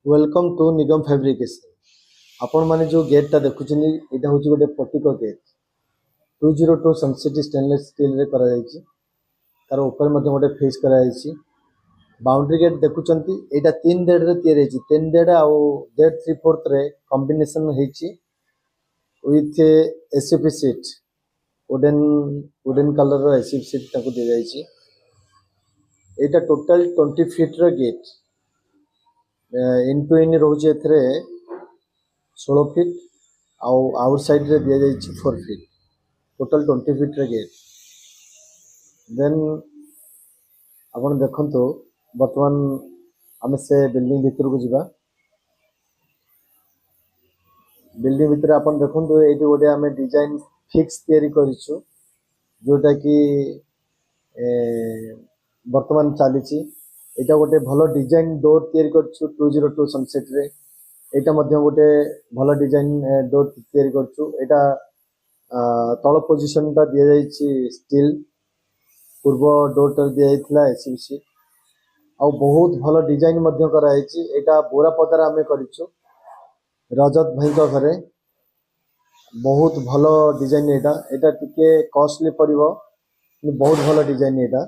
Welcome to Nigam fabrication. आपण माने जो गेट देखुछन एटा होची गोटे पर्टिको गेट 202 सनसिटी स्टेनलेस स्टील रे करा जायछि। तार ऊपर मध्ये गोटे फेस करा जायछि। बाउंड्री गेट देखुछंती एटा 3 डेड रे तयार हेछि। 3 डेड आ डेड 3/4 रे कॉम्बिनेशन हेछि with SAP seat wooden colour रो एसएपी सीट ताको दे जायछि। एटा टोटल 20 फीट रो गेट इन टू इन रोचे 16 फीट आउट साइड रे दिया जायछि 4 फीट टोटल 20 फीट रे गेट। देन आपण देखंतो वर्तमान आमे से बिल्डिंग भीतर को जिबा। बिल्डिंग भीतर आपण देखंतो एटी गोटे आमे डिजाइन फिक्स तयारी करिछु जोटा कि वर्तमान चलीछि। एटा गोटे भलो डिजाइन डोर तयारी करछु 202 सनसेट रे। एटा मध्ये गोटे भलो डिजाइन डोर तयारी करछु। एटा तळ पोजीशन ता दिया जायछि स्टील पूर्व डोर ता दिया जायथिला एसबीसी आ बहुत भलो डिजाइन मध्ये करा जायछि। एटा बोरा पदार आमे करिछु रजत भाई को घरे। बहुत भलो डिजाइन एटा टिके कॉस्टली पड़िबो बहुत भलो डिजाइन एटा।